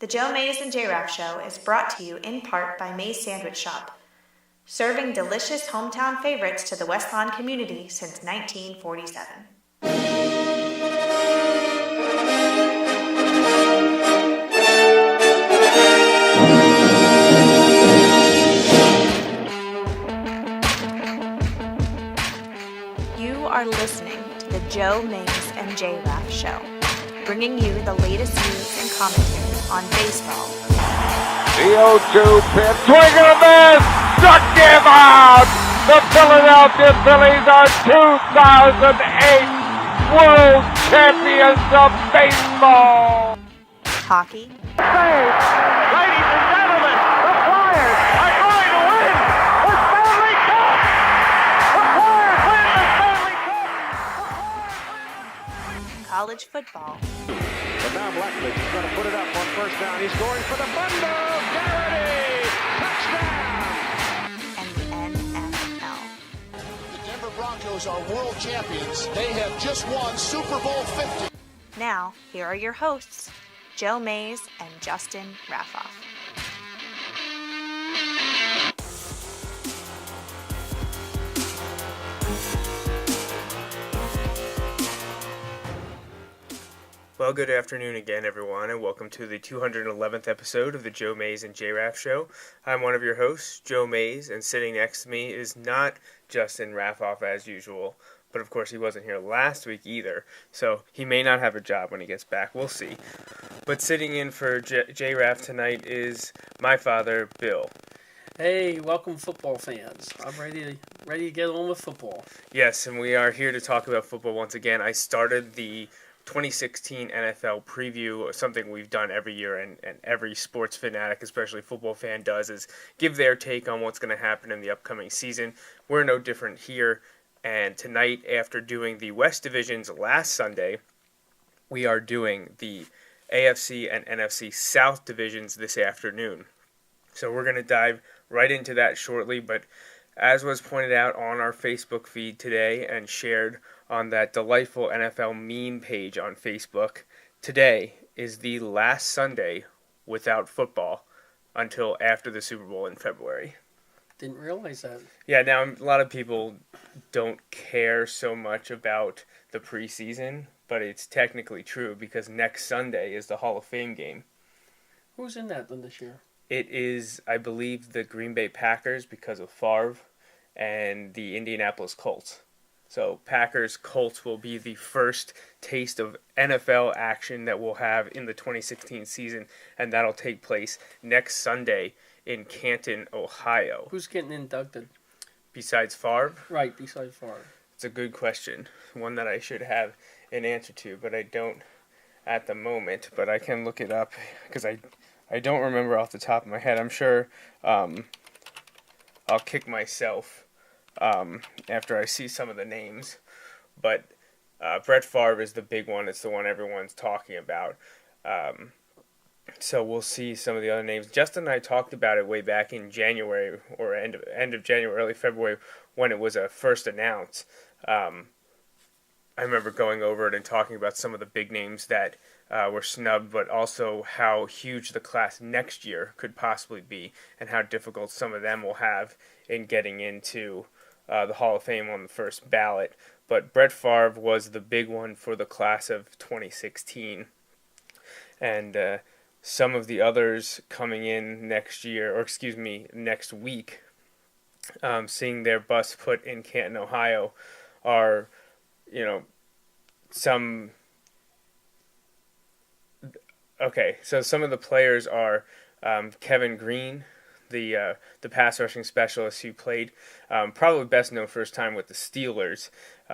The Joe Mays and J-Raff Show is brought to you in part by Mays Sandwich Shop, serving delicious hometown favorites to the West Lawn community since 1947. You are listening to the Joe Mays and J-Raff Show, bringing you the latest news and commentary on baseball. The 0-2 pitch, swing and a miss, struck him out! The Philadelphia Phillies are 2008 World Champions of Baseball! Hockey. Ladies and gentlemen, the Flyers are going to win the Stanley Cup! The Flyers win the Stanley Cup! College football. But now Blackledge is going to put it up on first down. He's scoring for the bundle. Garrity! Touchdown! And the NFL. The Denver Broncos are world champions. They have just won Super Bowl 50. Now, here are your hosts, Joe Mays and Justin Raffoff. Well, good afternoon again, everyone, and welcome to the 211th episode of the Joe Mays and J-Raff Show. I'm one of your hosts, Joe Mays, and sitting next to me is not Justin Raffoff as usual, but of course he wasn't here last week either, so he may not have a job when he gets back. We'll see. But sitting in for J-Raff tonight is my father, Bill. Hey, welcome football fans. I'm ready to get on with football. Yes, and we are here to talk about football once again. I started the 2016 NFL preview, something we've done every year, and every sports fanatic, especially football fan, does, is give their take on what's going to happen in the upcoming season. We're no different here, and tonight, after doing the West Divisions last Sunday, we are doing the AFC and NFC South Divisions this afternoon. So we're going to dive right into that shortly, but as was pointed out on our Facebook feed today and shared on that delightful NFL meme page on Facebook, today is the last Sunday without football until after the Super Bowl in February. Didn't realize that. Yeah, now a lot of people don't care so much about the preseason, but it's technically true because next Sunday is the Hall of Fame game. Who's in that one this year? It is, I believe, the Green Bay Packers because of Favre and the Indianapolis Colts. So Packers-Colts will be the first taste of NFL action that we'll have in the 2016 season, and that'll take place next Sunday in Canton, Ohio. Who's getting inducted? Besides Favre? Right, besides Favre. It's a good question, one that I should have an answer to, but I don't at the moment. But I can look it up because I don't remember off the top of my head. I'm sure I'll kick myself after I see some of the names. But Brett Favre is the big one. It's the one everyone's talking about. So we'll see some of the other names. Justin and I talked about it way back in January or end of January, early February, when it was first announced. I remember going over it and talking about some of the big names that were snubbed, but also how huge the class next year could possibly be and how difficult some of them will have in getting into the Hall of Fame on the first ballot. But Brett Favre was the big one for the class of 2016. And some of the others coming in next week, seeing their bus put in Canton, Ohio, are, some... Okay, so some of the players are Kevin Green, the pass rushing specialist who played probably best known for his time with the Steelers.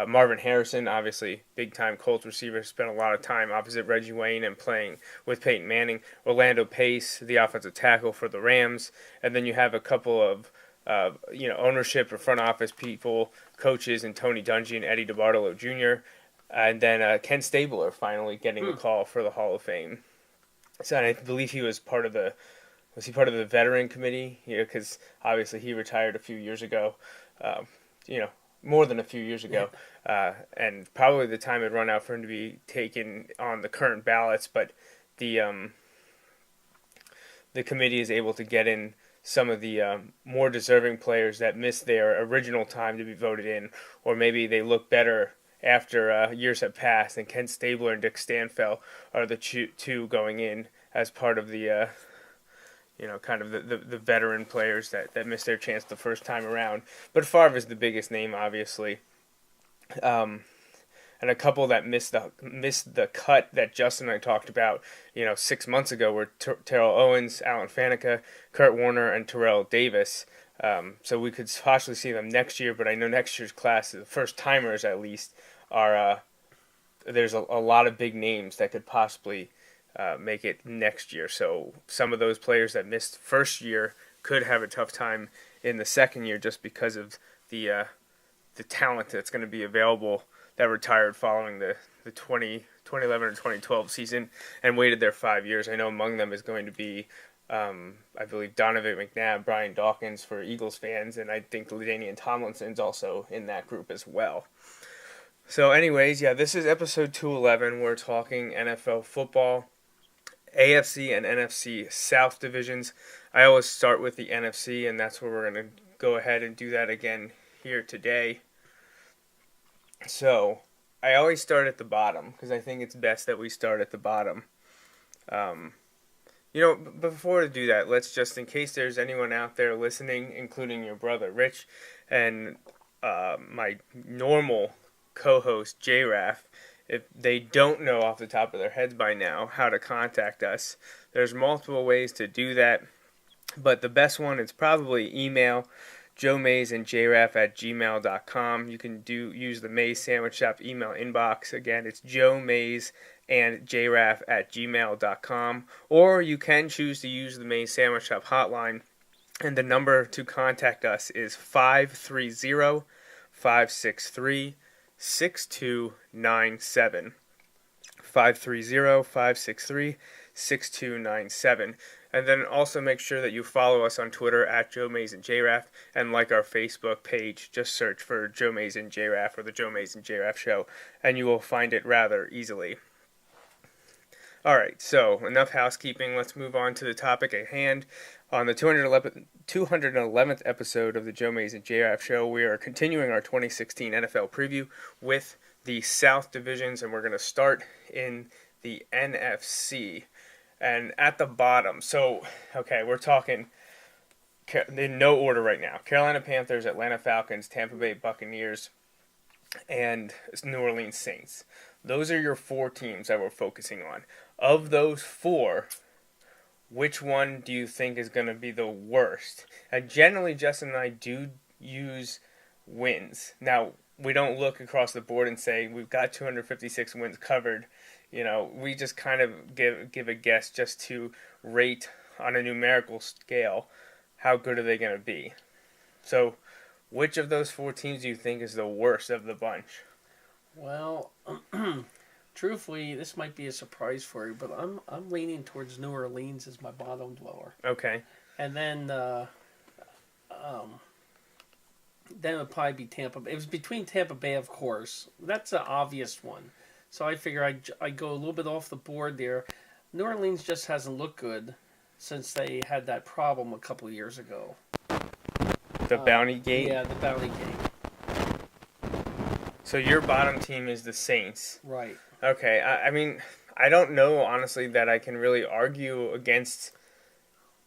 Marvin Harrison, obviously big-time Colts receiver, spent a lot of time opposite Reggie Wayne and playing with Peyton Manning. Orlando Pace, the offensive tackle for the Rams. And then you have a couple of ownership or front office people, coaches, and Tony Dungy and Eddie DeBartolo Jr., and then Ken Stabler finally getting the call for the Hall of Fame. So I believe he was part of the veteran committee? Because obviously he retired a few years ago. More than a few years ago, and probably the time had run out for him to be taken on the current ballots. But the the committee is able to get in some of the more deserving players that missed their original time to be voted in, or maybe they look better after years have passed, and Kent Stabler and Dick Stanfel are the two going in as part of the kind of the veteran players that missed their chance the first time around. But Favre is the biggest name, obviously. And a couple that missed the cut that Justin and I talked about, 6 months ago were Terrell Owens, Alan Faneca, Kurt Warner, and Terrell Davis. So we could possibly see them next year, but I know next year's class, the first timers at least, are there's a lot of big names that could possibly make it next year. So some of those players that missed first year could have a tough time in the second year just because of the talent that's going to be available that retired following the 2011 or 2012 season and waited there 5 years. I know among them is going to be, I believe, Donovan McNabb, Brian Dawkins for Eagles fans, and I think LaDainian Tomlinson's also in that group as well. So anyways, this is episode 211. We're talking NFL football, AFC and NFC South divisions. I always start with the NFC, and that's where we're going to go ahead and do that again here today. So, I always start at the bottom because I think it's best that we start at the bottom. Before to do that, let's just, in case there's anyone out there listening, including your brother Rich and my normal co-host J-Raff, if they don't know off the top of their heads by now how to contact us, there's multiple ways to do that, but the best one is probably email joemaysandjraff@gmail.com. You can use the Mays Sandwich Shop email inbox. Again, it's joemaysandjraff@gmail.com. Or you can choose to use the Mays Sandwich Shop hotline, and the number to contact us is 530-563-6297. 530-563-6297. And then also make sure that you follow us on Twitter at Joe Mays and J-Raff, and like our Facebook page. Just search for Joe Mays and J-Raff or the Joe Mays and J-Raff Show, and you will find it rather easily. Alright, so enough housekeeping. Let's move on to the topic at hand. On the 211th episode of the Joe Mays and J-Raff Show, we are continuing our 2016 NFL preview with the South divisions, and we're going to start in the NFC. And at the bottom, we're talking in no order right now. Carolina Panthers, Atlanta Falcons, Tampa Bay Buccaneers, and New Orleans Saints. Those are your four teams that we're focusing on. Of those four, which one do you think is going to be the worst? And generally, Justin and I do use wins. Now, we don't look across the board and say we've got 256 wins covered. We just kind of give a guess just to rate on a numerical scale how good are they going to be. So, which of those four teams do you think is the worst of the bunch? Well, truthfully, this might be a surprise for you, but I'm leaning towards New Orleans as my bottom dweller. Okay. And then it would probably be Tampa Bay. It was between Tampa Bay, of course. That's an obvious one. So I figure I'd go a little bit off the board there. New Orleans just hasn't looked good since they had that problem a couple of years ago. The Bounty Gate? Yeah, the Bounty Gate. So your bottom team is the Saints. Right. Okay, I mean, I don't know, honestly, that I can really argue against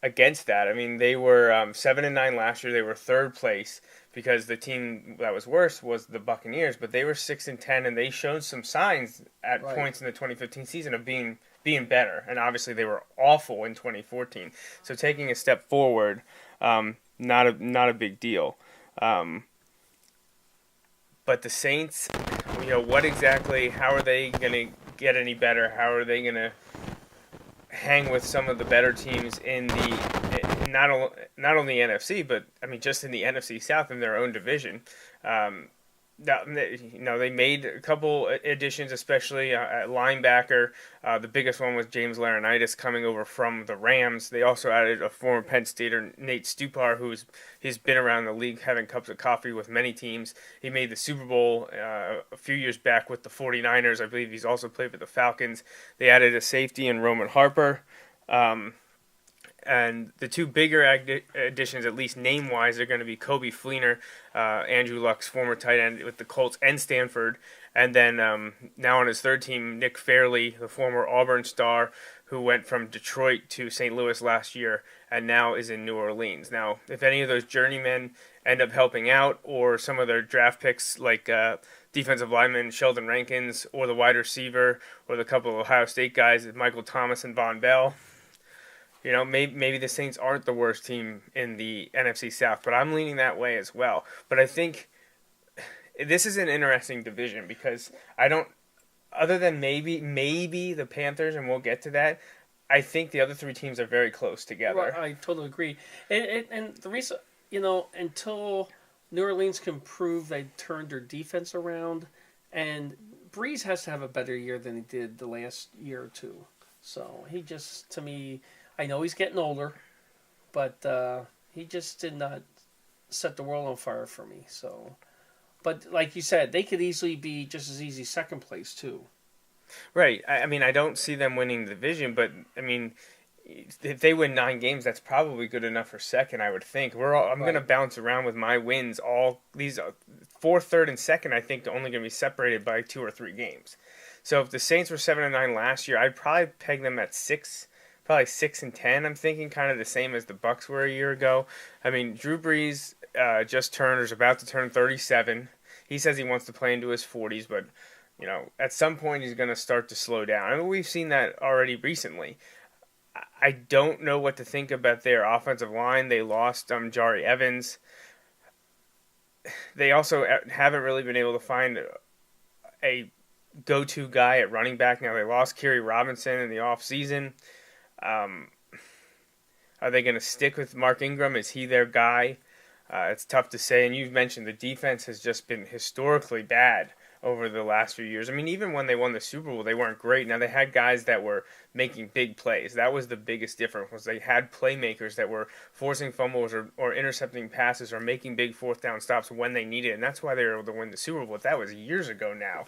that. I mean, they were 7-9 last year. They were third place because the team that was worse was the Buccaneers, but they were 6-10, and they showed some signs at points in the 2015 season of being better. And obviously, they were awful in 2014. So taking a step forward, not a big deal. But the Saints, what exactly? How are they going to get any better? How are they going to hang with some of the better teams in the not only NFC, but I mean just in the NFC South in their own division? They made a couple additions, especially at linebacker. The biggest one was James Laurinaitis coming over from the Rams. They also added a former Penn Stater, Nate Stupar, he's been around the league having cups of coffee with many teams. He made the Super Bowl a few years back with the 49ers. I believe he's also played with the Falcons. They added a safety in Roman Harper. And the two bigger additions, at least name-wise, are going to be Kobe Fleener, Andrew Luck's former tight end with the Colts and Stanford. And then now on his third team, Nick Fairley, the former Auburn star, who went from Detroit to St. Louis last year and now is in New Orleans. Now, if any of those journeymen end up helping out, or some of their draft picks like defensive lineman Sheldon Rankins, or the wide receiver, or the couple of Ohio State guys, Michael Thomas and Von Bell, maybe the Saints aren't the worst team in the NFC South, but I'm leaning that way as well. But I think this is an interesting division because other than maybe the Panthers, and we'll get to that, I think the other three teams are very close together. Well, I totally agree. And the reason, until New Orleans can prove they turned their defense around, and Breeze has to have a better year than he did the last year or two. So he just, to me, I know he's getting older, but he just did not set the world on fire for me. So, but like you said, they could easily be just as easy second place too. Right. I mean, I don't see them winning the division, but I mean, if they win 9 games, that's probably good enough for second, I would think. I'm going to bounce around with my wins. All these fourth, third, and second, I think, are only going to be separated by 2 or 3 games. So if the Saints were 7-9 last year, I'd probably peg them at 6. Probably 6-10. I'm thinking kind of the same as the Bucs were a year ago. I mean, Drew Brees is about to turn 37. He says he wants to play into his 40s, but at some point he's going to start to slow down. I mean, we've seen that already recently. I don't know what to think about their offensive line. They lost Jari Evans. They also haven't really been able to find a go-to guy at running back. Now they lost Kerry Robinson in the offseason. Are they going to stick with Mark Ingram? Is he their guy? It's tough to say. And you've mentioned the defense has just been historically bad over the last few years. I mean, even when they won the Super Bowl, they weren't great. Now, they had guys that were making big plays. That was the biggest difference, was they had playmakers that were forcing fumbles or intercepting passes or making big fourth down stops when they needed it. And that's why they were able to win the Super Bowl. That was years ago now.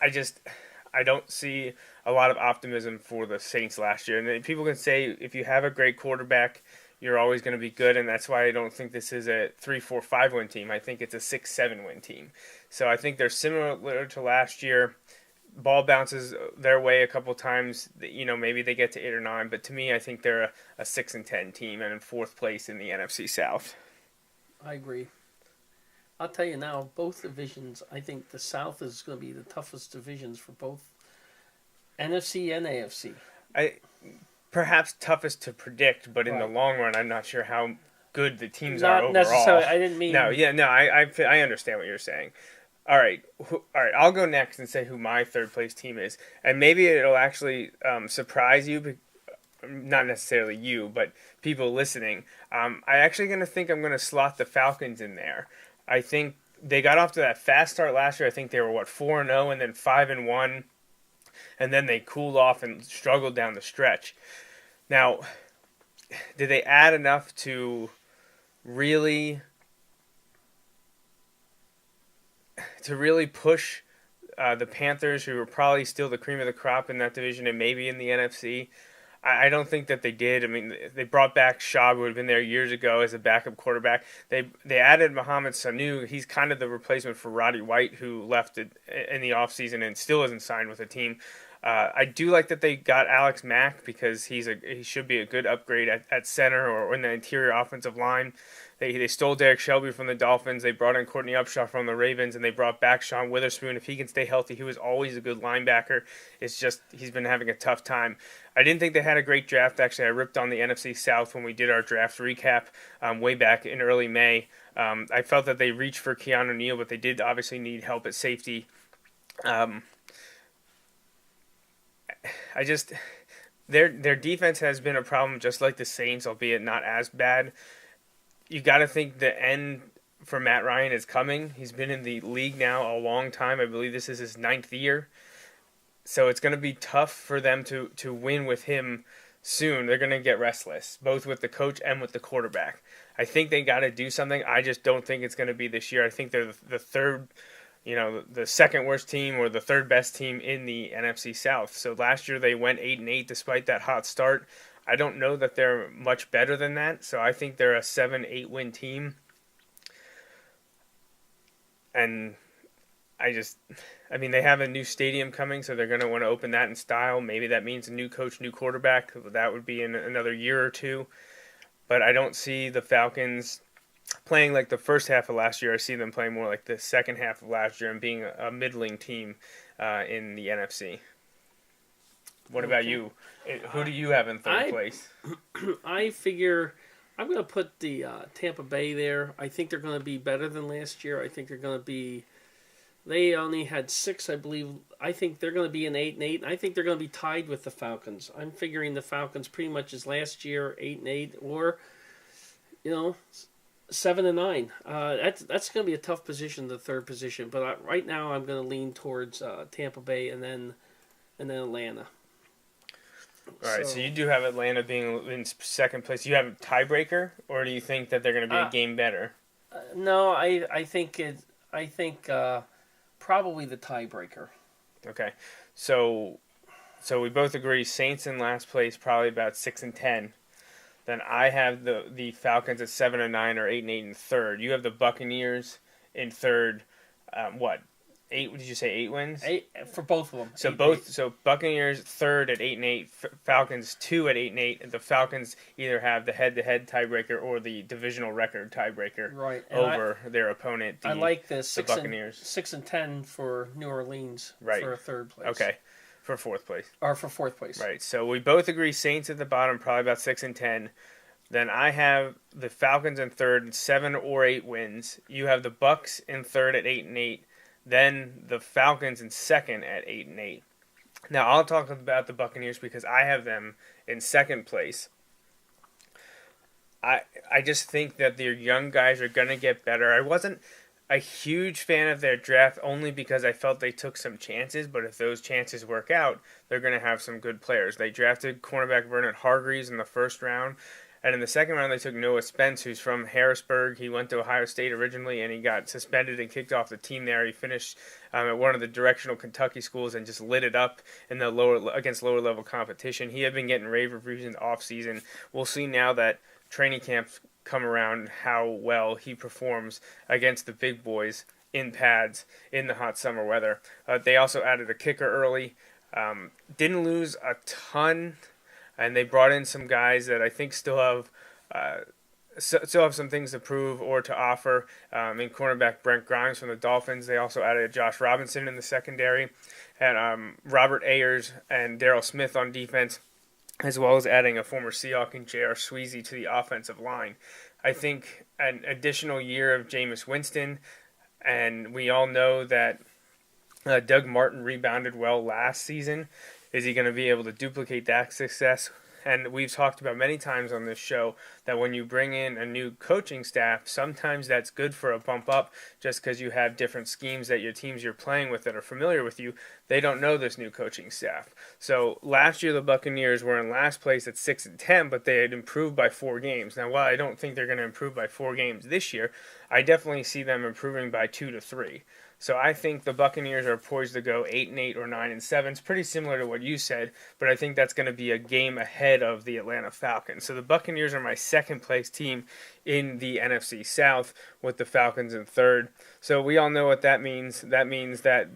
I don't see a lot of optimism for the Saints last year. And people can say if you have a great quarterback, you're always going to be good, and that's why I don't think this is a 3-4-5 win team. I think it's a 6-7 win team. So I think they're similar to last year. Ball bounces their way a couple times. Maybe they get to 8 or 9, but to me, I think they're a 6-10 team and in 4th place in the NFC South. I agree. I'll tell you now, both divisions, I think the South is going to be the toughest divisions for both NFC and AFC. Perhaps toughest to predict, but in the long run, I'm not sure how good the teams are overall. Not necessarily. I didn't mean... I understand what you're saying. All right, I'll go next and say who my third place team is. And maybe it'll actually surprise you, not necessarily you, but people listening. I'm actually going to think I'm going to slot the Falcons in there. I think they got off to that fast start last year. I think they were, 4-0 and then 5-1. And then they cooled off and struggled down the stretch. Now, did they add enough to really push the Panthers, who were probably still the cream of the crop in that division and maybe in the NFC? I don't think that they did. I mean, they brought back Schaub, who had been there years ago as a backup quarterback. They added Mohamed Sanu. He's kind of the replacement for Roddy White, who left in the offseason and still isn't signed with the team. I do like that they got Alex Mack because he should be a good upgrade at center or in the interior offensive line. They stole Derek Shelby from the Dolphins. They brought in Courtney Upshaw from the Ravens, and they brought back Sean Witherspoon. If he can stay healthy, he was always a good linebacker. It's just he's been having a tough time. I didn't think they had a great draft. Actually, I ripped on the NFC South when we did our draft recap way back in early May. I felt that they reached for Keanu Neal, but they did obviously need help at safety. Their defense has been a problem, just like the Saints, albeit not as bad. You got to think the end for Matt Ryan is coming. He's been in the league now a long time. I believe this is his 9th year. So it's going to be tough for them to win with him soon. They're going to get restless, both with the coach and with the quarterback. I think they got to do something. I just don't think it's going to be this year. I think they're the third, the second worst team or the third best team in the NFC South. So last year they went 8-8 despite that hot start. I don't know that they're much better than that, so I think they're a 7-8 win team. And they have a new stadium coming, so they're going to want to open that in style. Maybe that means a new coach, new quarterback. That would be in another year or two. But I don't see the Falcons playing like the first half of last year. I see them playing more like the second half of last year and being a middling team in the NFC. What about you? Who do you have in third place? I figure I'm going to put the Tampa Bay there. I think they're going to be better than last year. I think they're going to be. They only had 6, I believe. I think they're going to be an 8-8. I think they're going to be tied with the Falcons. I'm figuring the Falcons pretty much as last year, 8-8, or 7-9. That's going to be a tough position, the third position. But right now, I'm going to lean towards Tampa Bay and then Atlanta. All right, so you do have Atlanta being in second place. You have a tiebreaker, or do you think that they're going to be a game better? No, I think probably the tiebreaker. Okay, so we both agree Saints in last place, probably about 6-10. Then I have the Falcons at 7-9 or 8-8 in third. You have the Buccaneers in third. What? 8? Did you say 8 wins? 8 for both of them. So Buccaneers third at 8-8, Falcons 2 at 8-8, and the Falcons either have the head-to-head tiebreaker or the divisional record tiebreaker over their opponent. I like this. The Buccaneers 6-10 for New Orleans for a third place. Okay, for fourth place. Or for fourth place. Right. So we both agree Saints at the bottom, probably about 6-10. Then I have the Falcons in third, 7 or 8 wins. You have the Bucs in third at 8-8. Then the Falcons in second at 8-8. Now I'll talk about the Buccaneers because I have them in second place. I just think that their young guys are going to get better. I wasn't a huge fan of their draft only because I felt they took some chances, but if those chances work out, they're going to have some good players. They drafted cornerback Vernon Hargreaves in the first round. And in the second round, they took Noah Spence, who's from Harrisburg. He went to Ohio State originally, and he got suspended and kicked off the team there. He finished at one of the directional Kentucky schools and just lit it up in the against lower-level competition. He had been getting rave reviews in the offseason. We'll see now that training camps come around how well he performs against the big boys in pads in the hot summer weather. They also added a kicker early. Didn't lose a ton. And they brought in some guys that I think still have some things to prove or to offer. In cornerback Brent Grimes from the Dolphins. They also added Josh Robinson in the secondary. And Robert Ayers and Darryl Smith on defense, as well as adding a former Seahawk and J.R. Sweezy to the offensive line. I think an additional year of Jameis Winston, and we all know that Doug Martin rebounded well last season. Is he going to be able to duplicate that success? And we've talked about many times on this show that when you bring in a new coaching staff, sometimes that's good for a bump up just because you have different schemes that your teams you're playing with that are familiar with you. They don't know this new coaching staff. So last year the Buccaneers were in last place at 6-10, but they had improved by 4 games. Now, while I don't think they're going to improve by 4 games this year, I definitely see them improving by 2 to 3. So I think the Buccaneers are poised to go 8-8 or 9-7. It's pretty similar to what you said, but I think that's going to be a game ahead of the Atlanta Falcons. So the Buccaneers are my second place team in the NFC South with the Falcons in third. So we all know what that means. That means that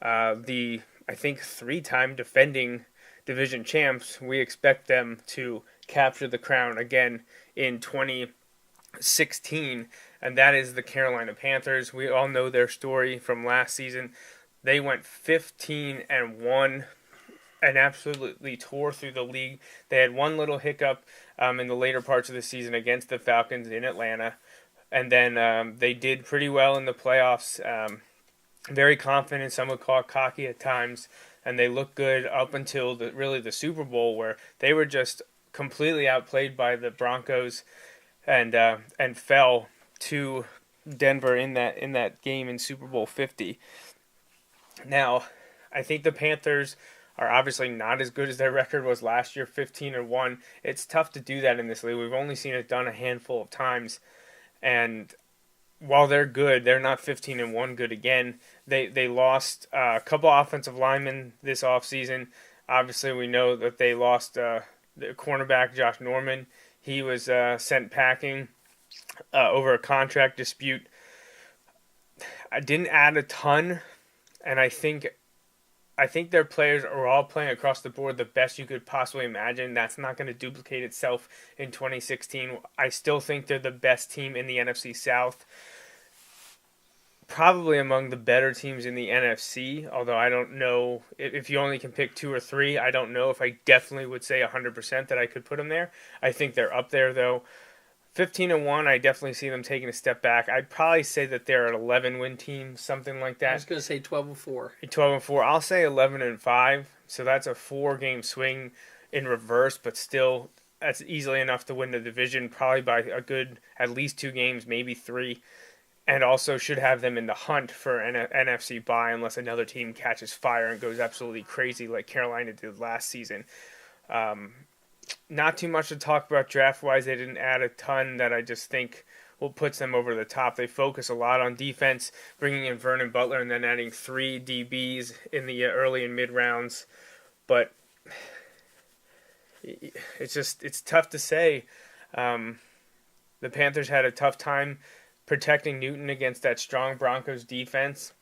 the 3-time defending division champs, we expect them to capture the crown again in 2016, and that is the Carolina Panthers. We all know their story from last season. They went 15-1 and absolutely tore through the league. They had one little hiccup in the later parts of the season against the Falcons in Atlanta, and then they did pretty well in the playoffs. Very confident, some would call it cocky at times, and they looked good up until the Super Bowl, where they were just completely outplayed by the Broncos and fell to Denver in that game in Super Bowl 50. Now, I think the Panthers are obviously not as good as their record was last year, 15-1. It's tough to do that in this league. We've only seen it done a handful of times, and while they're good, they're not 15-1 good again. They lost a couple offensive linemen this offseason. Obviously, we know that they lost the cornerback Josh Norman. He was sent packing over a contract dispute. I didn't add a ton, and I think their players are all playing across the board the best you could possibly imagine. That's not going to duplicate itself in 2016. I still think they're the best team in the NFC South. Probably among the better teams in the NFC, although I don't know if you only can pick 2 or 3. I don't know if I definitely would say 100% that I could put them there. I think they're up there, though. 15-1, I definitely see them taking a step back. I'd probably say that they're an 11-win team, something like that. I was going to say 12-4. 12-4. I'll say 11-5. So that's a 4-game swing in reverse, but still, that's easily enough to win the division, probably by a good at least 2 games, maybe 3. And also should have them in the hunt for an NFC bye unless another team catches fire and goes absolutely crazy like Carolina did last season. Not too much to talk about draft-wise. They didn't add a ton that I just think will put them over the top. They focus a lot on defense, bringing in Vernon Butler and then adding 3 DBs in the early and mid-rounds. But it's tough to say. The Panthers had a tough time protecting Newton against that strong Broncos defense,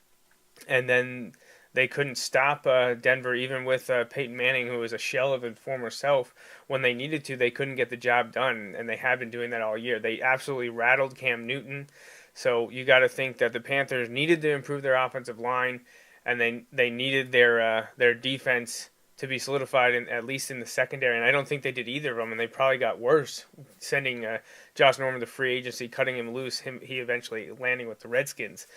and then they couldn't stop Denver even with Peyton Manning, who was a shell of his former self. When they needed to, they couldn't get the job done, and they have been doing that all year. They absolutely rattled Cam Newton, so you got to think that the Panthers needed to improve their offensive line, and they needed their defense to be solidified, at least in the secondary, and I don't think they did either of them, and they probably got worse, sending Josh Norman to free agency, cutting him loose, he eventually landing with the Redskins.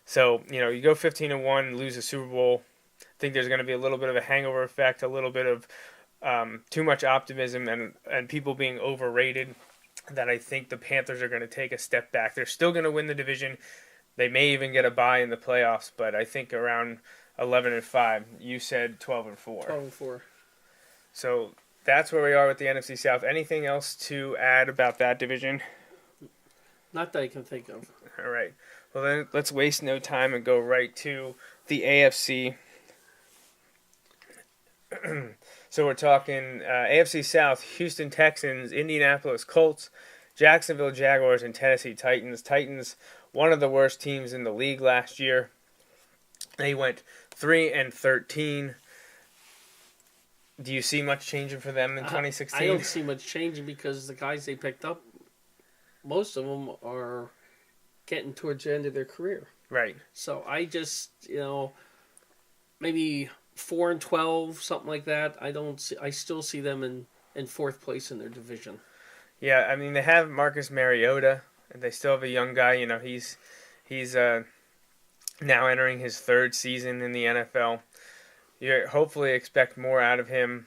So, you go 15-1, lose a Super Bowl. I think there's going to be a little bit of a hangover effect, a little bit of too much optimism and people being overrated, that I think the Panthers are going to take a step back. They're still going to win the division. They may even get a bye in the playoffs, but I think around 11-5. You said 12-4. 12-4. So that's where we are with the NFC South. Anything else to add about that division? Not that I can think of. All right. Well, then let's waste no time and go right to the AFC. So we're talking AFC South, Houston Texans, Indianapolis Colts, Jacksonville Jaguars, and Tennessee Titans. Titans, one of the worst teams in the league last year. They went 3-13. Do you see much changing for them in 2016? I don't see much changing because the guys they picked up, most of them are getting towards the end of their career. Right. So I just, maybe 4-12, something like that. I still see them in 4th place in their division. Yeah, I mean, they have Marcus Mariota, and they still have a young guy. He's now entering his 3rd season in the NFL. You hopefully expect more out of him,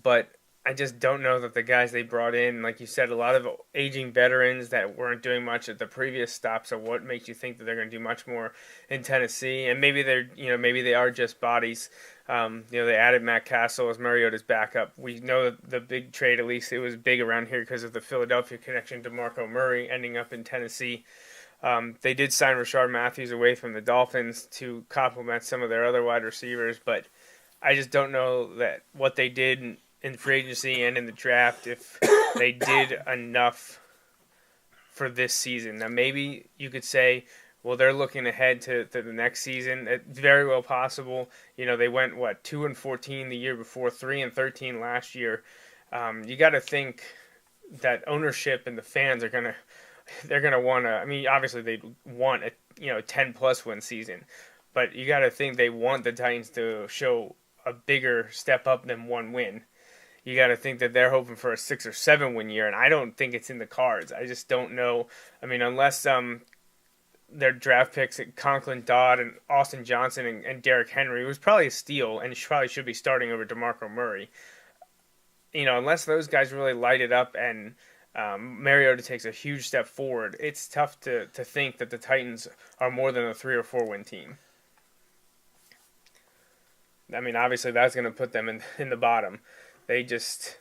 but I just don't know that the guys they brought in, like you said, a lot of aging veterans that weren't doing much at the previous stop. So what makes you think that they're going to do much more in Tennessee? And maybe maybe they are just bodies. They added Matt Castle as Mariota's backup. We know that the big trade, at least it was big around here because of the Philadelphia connection to Marco Murray ending up in Tennessee. They did sign Rashard Matthews away from the Dolphins to complement some of their other wide receivers, but I just don't know that what they did in free agency and in the draft, if they did enough for this season. Now, maybe you could say, well, they're looking ahead to the next season. It's very well possible. They went, 2-14 the year before, 3-13 last year. You got to think that ownership and the fans are going to want to, I mean, obviously they want a 10+ win season, but you got to think they want the Titans to show a bigger step up than 1 win. You got to think that they're hoping for a 6 or 7 win year, and I don't think it's in the cards. I just don't know. I mean, unless their draft picks at Conklin Dodd and Austin Johnson and Derrick Henry was probably a steal, and probably should be starting over DeMarco Murray. Unless those guys really light it up and Mariota takes a huge step forward, it's tough to think that the Titans are more than a 3 or 4 win team. I mean, obviously that's going to put them in the bottom. They just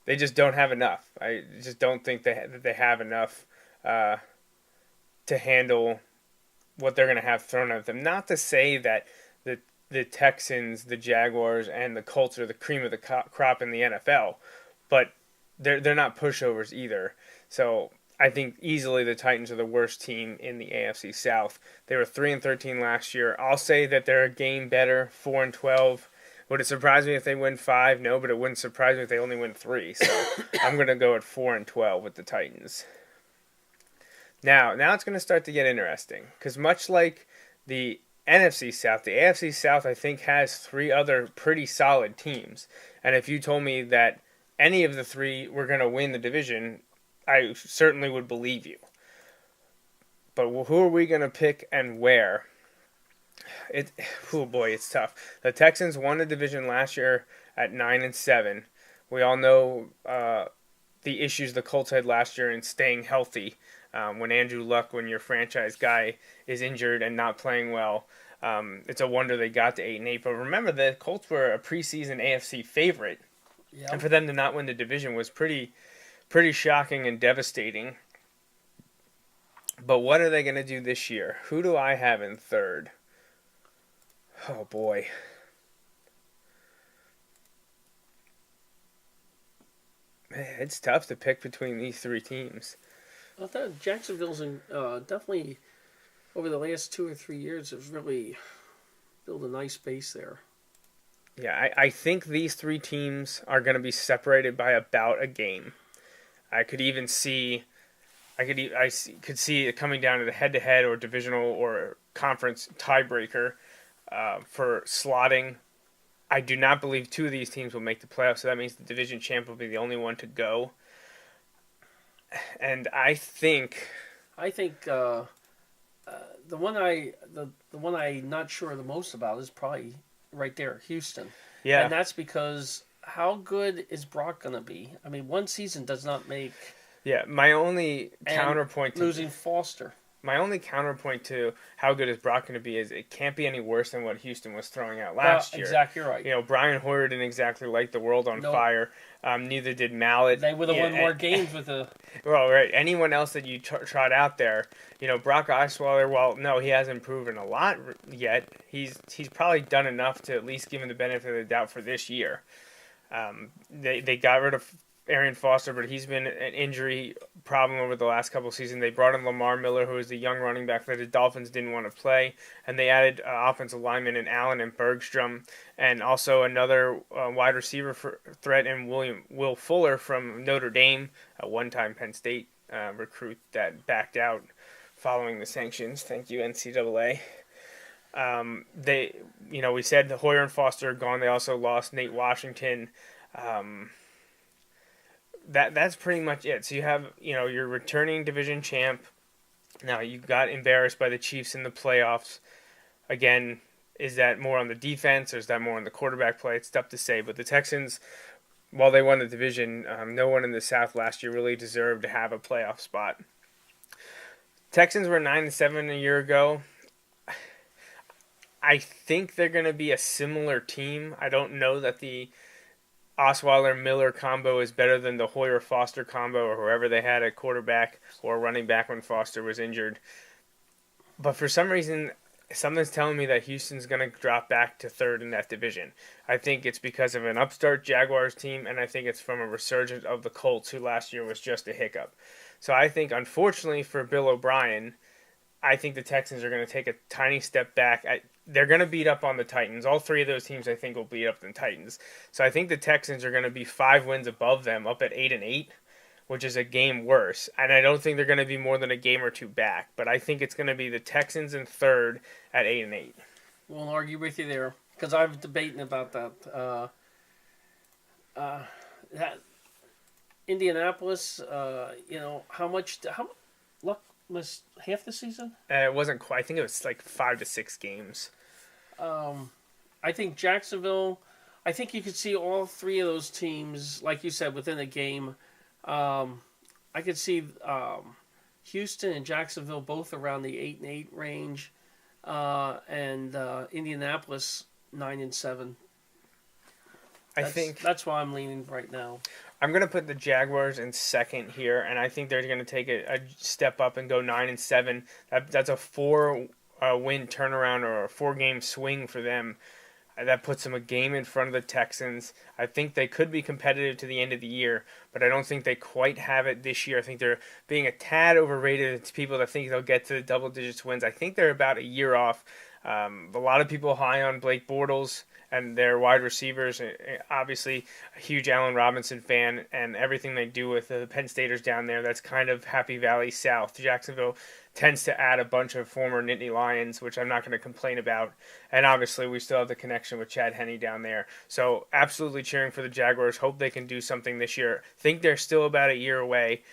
don't have enough. I just don't think that they have enough to handle what they're going to have thrown at them. Not to say that the the Texans, the Jaguars, and the Colts are the cream of the crop in the NFL, but they're not pushovers either. So I think easily the Titans are the worst team in the AFC South. They were 3-13 last year. I'll say that they're a game better, 4-12. Would it surprise me if they win 5? No, but it wouldn't surprise me if they only win 3. So I'm going to go at 4-12 with the Titans. Now it's going to start to get interesting because much like the NFC South, the AFC South, I think, has 3 other pretty solid teams. And if you told me that any of the 3 were going to win the division, I certainly would believe you. But who are we going to pick and where? Oh boy, it's tough. The Texans won the division last year at 9-7. We all know the issues the Colts had last year in staying healthy. When Andrew Luck, when your franchise guy is injured and not playing well, it's a wonder they got to 8-8. But remember, the Colts were a preseason AFC favorite, and for them to not win the division was pretty shocking and devastating. But what are they going to do this year? Who do I have in third? Oh boy. Man, it's tough to pick between these 3 teams. I thought Jacksonville's definitely over the last 2 or 3 years have really built a nice base there. Yeah, I think these 3 teams are going to be separated by about a game. I could even see, I could see it coming down to the head-to-head or divisional or conference tiebreaker for slotting. I do not believe 2 of these teams will make the playoffs, so that means the division champ will be the only one to go. And I think the one I'm not sure the most about is probably right there, Houston. Yeah. And that's because how good is Brock going to be? I mean, one season does not make. Yeah, my only counterpoint to losing Foster. My only counterpoint to how good is Brock going to be is it can't be any worse than what Houston was throwing out last year. Exactly right. You know, Brian Hoyer didn't exactly light the world on fire. Neither did Mallet. They would have won more games with the. Well, right. Anyone else that you trot out there, you know, Brock Osweiler. Well, no, he hasn't proven a lot yet. He's probably done enough to at least give him the benefit of the doubt for this year. They got rid of Arian Foster, but he's been an injury problem over the last couple of seasons. They brought in Lamar Miller, who is the young running back that the Dolphins didn't want to play, and they added offensive linemen in Allen and Bergstrom, and also another wide receiver threat in Will Fuller from Notre Dame, a one-time Penn State recruit that backed out following the sanctions. Thank you, NCAA. We said Hoyer and Foster are gone. They also lost Nate Washington. That's pretty much it. So you have, your returning division champ. Now, you got embarrassed by the Chiefs in the playoffs. Again, is that more on the defense or is that more on the quarterback play? It's tough to say. But the Texans, while they won the division, no one in the South last year really deserved to have a playoff spot. Texans were 9-7 a year ago. I think they're going to be a similar team. I don't know that the Osweiler-Miller combo is better than the Hoyer-Foster combo or whoever they had at quarterback or running back when Foster was injured. But for some reason, something's telling me that Houston's going to drop back to third in that division. I think it's because of an upstart Jaguars team, and I think it's from a resurgence of the Colts, who last year was just a hiccup. So I think, unfortunately for Bill O'Brien, I think the Texans are going to take a tiny step back. They're going to beat up on the Titans. All 3 of those teams, I think, will beat up the Titans. So I think the Texans are going to be 5 wins above them, up at 8-8, which is a game worse. And I don't think they're going to be more than a game or 2 back. But I think it's going to be the Texans in third at 8-8. Won't argue with you there, because I was debating about that. That Indianapolis, how Luck was half the season? It wasn't quite. I think it was like 5 to 6 games. I think Jacksonville, I think you could see all 3 of those teams, like you said, within a game. I could see Houston and Jacksonville both around the 8-8 range, and Indianapolis 9-7. That's why I'm leaning right now. I'm going to put the Jaguars in second here, and I think they're going to take a step up and go 9-7. That's a 4 win turnaround or a 4-game swing for them. That puts them a game in front of the Texans. I think they could be competitive to the end of the year, but I don't think they quite have it this year. I think they're being a tad overrated. It's people that think they'll get to the double digits wins. I think they're about a year off. A lot of people high on Blake Bortles and their wide receivers. Obviously, a huge Allen Robinson fan, and everything they do with the Penn Staters down there, that's kind of Happy Valley South. Jacksonville tends to add a bunch of former Nittany Lions, which I'm not going to complain about. And obviously, we still have the connection with Chad Henne down there. So absolutely cheering for the Jaguars. Hope they can do something this year. Think they're still about a year away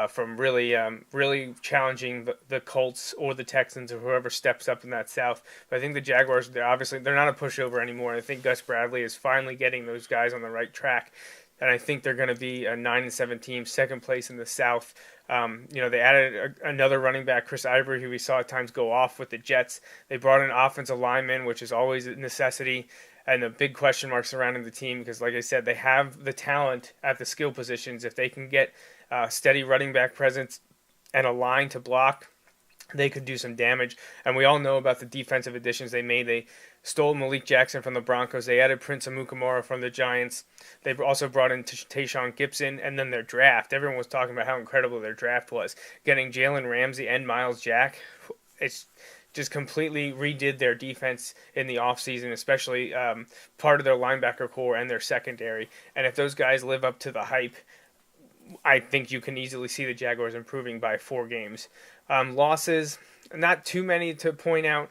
from really challenging the Colts or the Texans or whoever steps up in that South. But I think the Jaguars, they're not a pushover anymore. I think Gus Bradley is finally getting those guys on the right track. And I think they're going to be a 9-7 team, second place in the South. They added another running back, Chris Ivory, who we saw at times go off with the Jets. They brought in offensive linemen, which is always a necessity, and the big question mark surrounding the team because, like I said, they have the talent at the skill positions. If they can get steady running back presence and a line to block, they could do some damage. And we all know about the defensive additions they made. They stole Malik Jackson from the Broncos. They added Prince Amukamara from the Giants. They've also brought in Tayshaun Gibson, and then their draft. Everyone was talking about how incredible their draft was. Getting Jalen Ramsey and Miles Jack, it's just completely redid their defense in the offseason, especially part of their linebacker core and their secondary. And if those guys live up to the hype, I think you can easily see the Jaguars improving by 4 games. Losses, not too many to point out.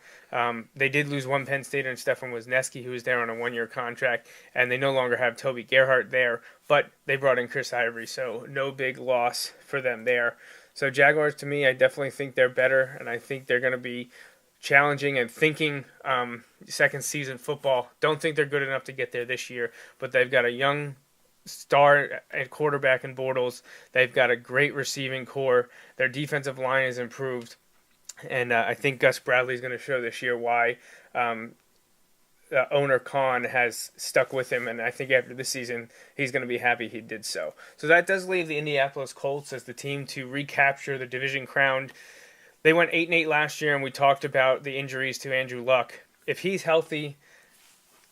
They did lose one Penn Stater and Stefan Wisniewski, who was there on a 1-year contract, and they no longer have Toby Gerhart there, but they brought in Chris Ivory, so no big loss for them there. So Jaguars, to me, I definitely think they're better, and I think they're going to be challenging and thinking second season football. Don't think they're good enough to get there this year, but they've got a young star at quarterback in Bortles. They've got a great receiving core. Their defensive line is improved. And I think Gus Bradley is going to show this year why owner Khan has stuck with him. And I think after this season, he's going to be happy he did so. So that does leave the Indianapolis Colts as the team to recapture the division crown. They went 8-8 last year, and we talked about the injuries to Andrew Luck. If he's healthy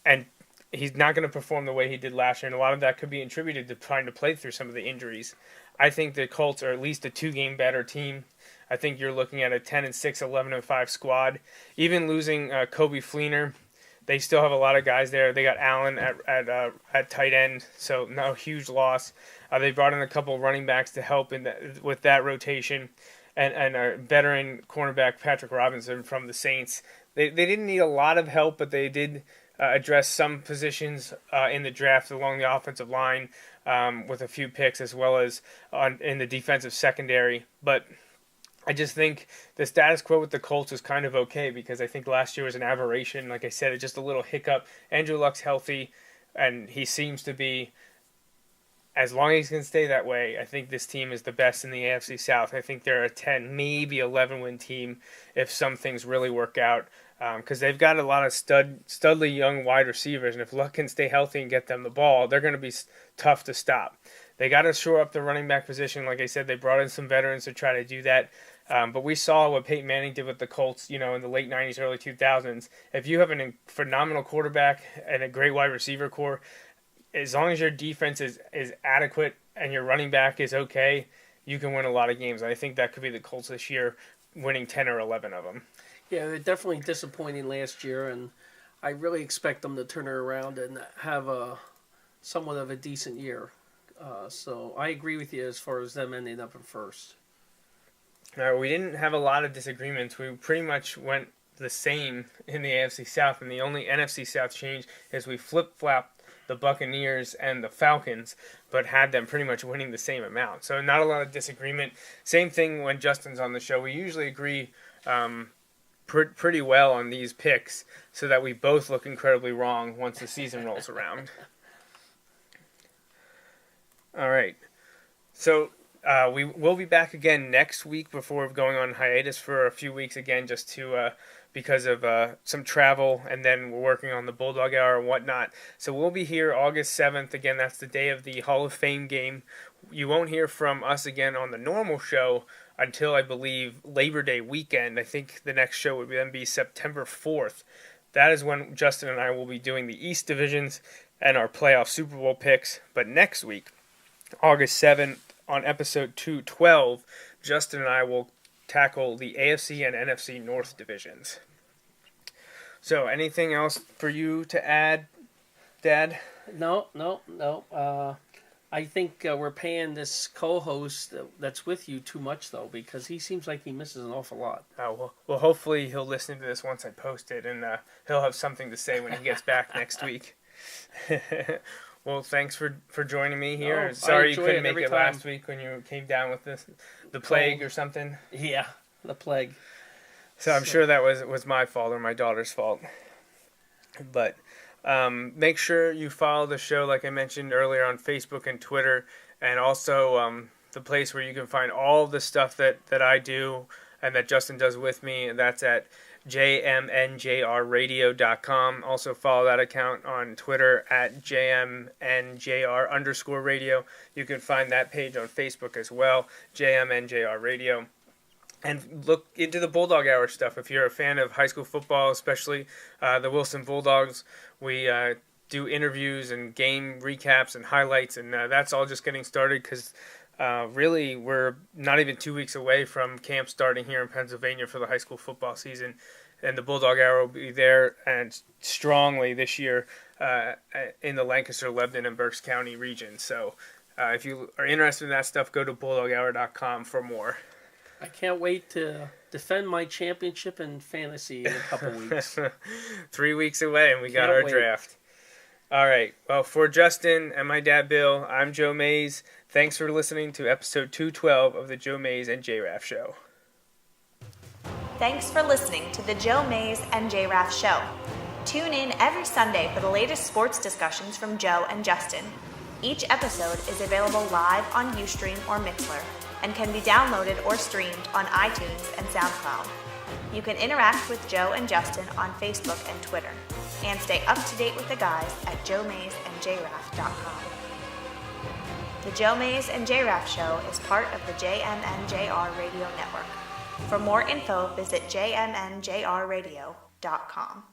and he's not going to perform the way he did last year, and a lot of that could be attributed to trying to play through some of the injuries. I think the Colts are at least a 2-game better team. I think you're looking at a 10-6, 11-5 squad. Even losing Kobe Fleener, they still have a lot of guys there. They got Allen at tight end, so no huge loss. They brought in a couple running backs to help with that rotation, and a veteran cornerback, Patrick Robinson from the Saints. They didn't need a lot of help, but they did address some positions in the draft along the offensive line with a few picks, as well as in the defensive secondary. But I just think the status quo with the Colts is kind of okay because I think last year was an aberration. Like I said, it's just a little hiccup. Andrew Luck's healthy, and he seems to be, as long as he can stay that way, I think this team is the best in the AFC South. I think they're a 10, maybe 11-win team if some things really work out. Because they've got a lot of studly young wide receivers, and if Luck can stay healthy and get them the ball, they're going to be tough to stop. They got to shore up the running back position. Like I said, they brought in some veterans to try to do that. But we saw what Peyton Manning did with the Colts, in the late 90s, early 2000s. If you have a phenomenal quarterback and a great wide receiver core, as long as your defense is adequate and your running back is okay, you can win a lot of games. And I think that could be the Colts this year, winning 10 or 11 of them. Yeah, they're definitely disappointing last year, and I really expect them to turn it around and have somewhat of a decent year. So I agree with you as far as them ending up in first. We didn't have a lot of disagreements. We pretty much went the same in the AFC South, and the only NFC South change is we flip-flopped the Buccaneers and the Falcons, but had them pretty much winning the same amount. So not a lot of disagreement. Same thing when Justin's on the show. We usually agree pretty well on these picks so that we both look incredibly wrong once the season rolls around. All right. So we will be back again next week before going on hiatus for a few weeks again, just to because of some travel, and then we're working on the Bulldog Hour and whatnot. So we'll be here August 7th. Again, that's the day of the Hall of Fame game. You won't hear from us again on the normal show until I believe Labor Day weekend. I think the next show would then be September 4th. That is when Justin and I will be doing the East Divisions and our playoff Super Bowl picks. But next week, August 7th, on episode 212, Justin and I will tackle the AFC and NFC North divisions. So, anything else for you to add, Dad? No. I think we're paying this co-host that's with you too much, though, because he seems like he misses an awful lot. Oh, well, hopefully he'll listen to this once I post it, and he'll have something to say when he gets back next week. Well, thanks for joining me here. No, Sorry you couldn't make it last week when you came down with the plague or something. Yeah, the plague. So I'm sure that was my fault or my daughter's fault. But make sure you follow the show, like I mentioned earlier, on Facebook and Twitter, and also the place where you can find all the stuff that I do and that Justin does with me, and that's at jmnjrradio.com. Also follow that account on Twitter at jmnjr_radio. You can find that page on Facebook as well, jmnjrradio. And look into the Bulldog Hour stuff. If you're a fan of high school football, especially the Wilson Bulldogs, we do interviews and game recaps and highlights, and that's all just getting started because really we're not even 2 weeks away from camp starting here in Pennsylvania for the high school football season, and the Bulldog Hour will be there and strongly this year in the Lancaster, Lebanon, and Berks County region. So if you are interested in that stuff, go to bulldoghour.com for more. I can't wait to defend my championship in fantasy in a couple weeks. 3 weeks away, and we got our draft. All right. Well, for Justin and my dad, Bill, I'm Joe Mays. Thanks for listening to episode 212 of the Joe Mays and J-Raff Show. Thanks for listening to the Joe Mays and J-Raff Show. Tune in every Sunday for the latest sports discussions from Joe and Justin. Each episode is available live on Ustream or Mixler, and can be downloaded or streamed on iTunes and SoundCloud. You can interact with Joe and Justin on Facebook and Twitter, and stay up to date with the guys at joemaysandjraff.com. The Joe Mays and J-Raff Show is part of the JMNJR Radio Network. For more info, visit jmnjrradio.com.